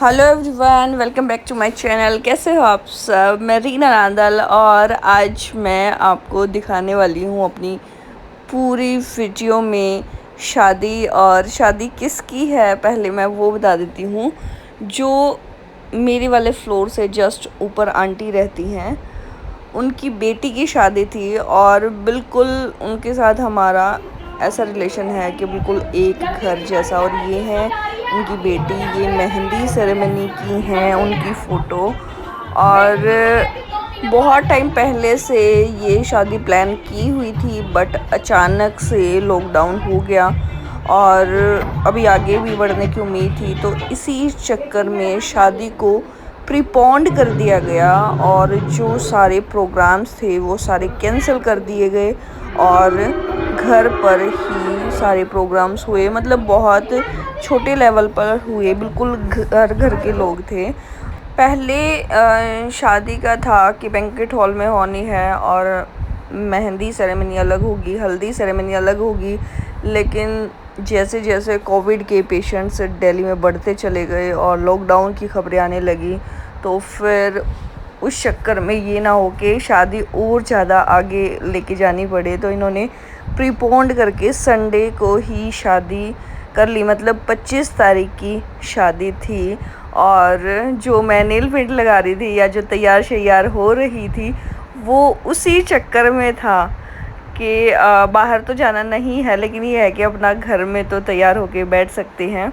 Hello everyone, welcome back to my channel. कैसे हो आप सब? मैं रीना नांदल और आज मैं आपको दिखाने वाली हूँ अपनी पूरी वीडियो में शादी। और शादी किसकी है पहले मैं वो बता देती हूँ। जो मेरे वाले फ्लोर से जस्ट ऊपर आंटी रहती हैं, उनकी बेटी की शादी थी और बिल्कुल उनके साथ हमारा ऐसा रिलेशन है कि बिल्कुल एक घर जैसा। और ये है उनकी बेटी, ये मेहंदी सेरेमनी की हैं उनकी फ़ोटो। और बहुत टाइम पहले से ये शादी प्लान की हुई थी, बट अचानक से लॉकडाउन हो गया और अभी आगे भी बढ़ने की उम्मीद थी, तो इसी चक्कर में शादी को प्रीपोन्ड कर दिया गया और जो सारे प्रोग्राम्स थे वो सारे कैंसिल कर दिए गए और घर पर ही सारे प्रोग्राम्स हुए। मतलब बहुत छोटे लेवल पर हुए, बिल्कुल घर घर के लोग थे। पहले शादी का था कि बैंक्वेट हॉल में होनी है और मेहंदी सेरेमनी अलग होगी, हल्दी सेरेमनी अलग होगी। लेकिन जैसे जैसे कोविड के पेशेंट्स दिल्ली में बढ़ते चले गए और लॉकडाउन की खबरें आने लगी, तो फिर उस चक्कर में ये ना हो कि शादी और ज़्यादा आगे लेके जानी पड़े, तो इन्होंने प्रीपोन्ड करके संडे को ही शादी कर ली। मतलब 25 तारीख की शादी थी। और जो मैं नेल पेंट लगा रही थी या जो तैयार शैयार हो रही थी, वो उसी चक्कर में था कि बाहर तो जाना नहीं है, लेकिन ये है कि अपना घर में तो तैयार होके बैठ सकते हैं।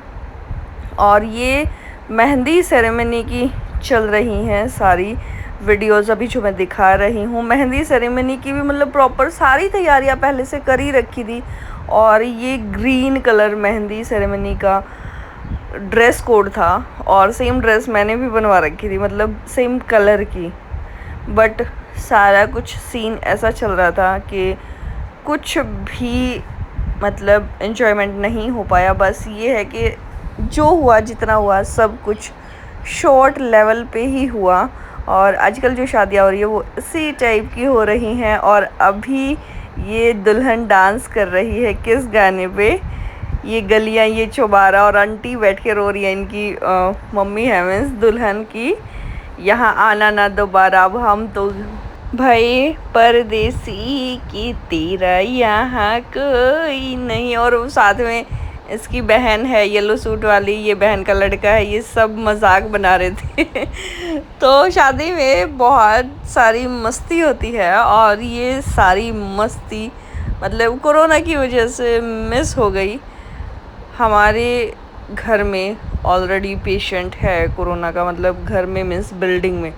और ये मेहंदी सेरेमनी की चल रही हैं सारी वीडियोस अभी जो मैं दिखा रही हूँ। मेहंदी सेरेमनी की भी मतलब प्रॉपर सारी तैयारियाँ पहले से कर ही रखी थी। और ये ग्रीन कलर मेहंदी सेरेमनी का ड्रेस कोड था और सेम ड्रेस मैंने भी बनवा रखी थी, मतलब सेम कलर की। बट सारा कुछ सीन ऐसा चल रहा था कि कुछ भी मतलब एंजॉयमेंट नहीं हो पाया। बस ये है कि जो हुआ, जितना हुआ, सब कुछ शॉर्ट लेवल पे ही हुआ। और आजकल जो शादियाँ हो रही है वो इसी टाइप की हो रही हैं। और अभी ये दुल्हन डांस कर रही है किस गाने पे? ये गलियाँ, ये चौबारा, और आंटी बैठ के रो रही है। इनकी मम्मी है मीन्स दुल्हन की, यहाँ आना ना दोबारा, अब हम तो भाई परदेसी की तेरा यहाँ कोई नहीं। और वो साथ में इसकी बहन है येलो सूट वाली, ये बहन का लड़का है। ये सब मजाक बना रहे थे तो शादी में बहुत सारी मस्ती होती है और ये सारी मस्ती मतलब कोरोना की वजह से मिस हो गई। हमारे घर में ऑलरेडी पेशेंट है कोरोना का, मतलब घर में मीन्स बिल्डिंग में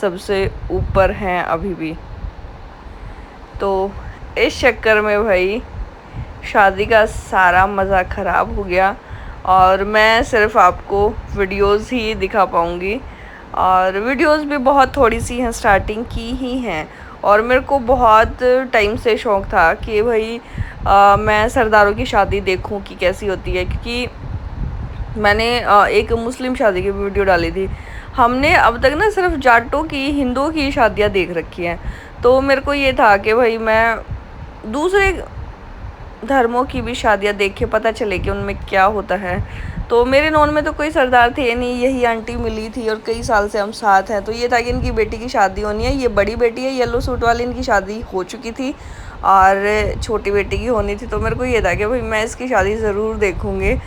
सबसे ऊपर हैं अभी भी। तो इस चक्कर में भाई शादी का सारा मज़ा ख़राब हो गया और मैं सिर्फ आपको वीडियोस ही दिखा पाऊँगी। और वीडियोस भी बहुत थोड़ी सी हैं, स्टार्टिंग की ही हैं। और मेरे को बहुत टाइम से शौक़ था कि भाई मैं सरदारों की शादी देखूं कि कैसी होती है, क्योंकि मैंने एक मुस्लिम शादी की वीडियो डाली थी। हमने अब तक ना सिर्फ जाटों की, हिंदुओं की शादियां देख रखी हैं। तो मेरे को ये था कि भाई मैं दूसरे धर्मों की भी शादियां देख के पता चले कि उनमें क्या होता है। तो मेरे नॉन में तो कोई सरदार थे नहीं, यही आंटी मिली थी और कई साल से हम साथ हैं। तो ये था कि इनकी बेटी की शादी होनी है। ये बड़ी बेटी है येलो सूट वाली, इनकी शादी हो चुकी थी और छोटी बेटी की होनी थी। तो मेरे को ये था कि भाई मैं इसकी शादी ज़रूर देखूँगी।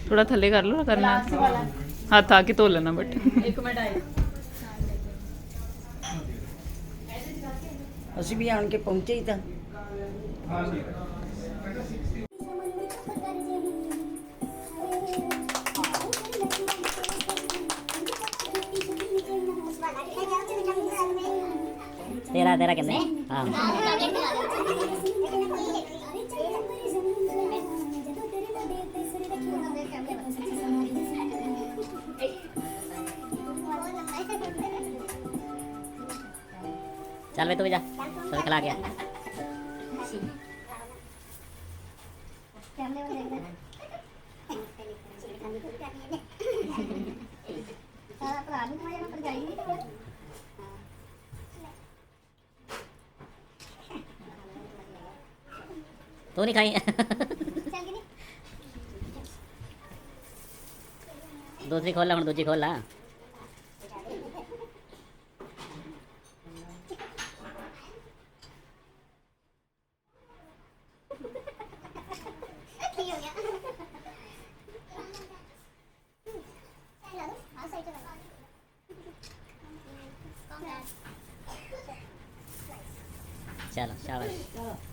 ਥੋੜਾ ਥੱਲੇ ਕਰ ਲਓ ਕਰਨਾ ਹੱਥ ਆ ਕੇ ਧੋ ਲੈਣਾ ਬਟ ਇੱਕ ਮਿੰਟ ਆਏ ਅਸੀਂ ਵੀ ਆਣ ਕੇ ਪਹੁੰਚੇ ਹੀ ਤਾਂ तेरा तेरा कहते हैं हाँ चल वे तू भी जा सब खिला गया तू नहीं खाई दूसरी खोल ला हूँ दूसरी खोल ला चलो शाबाश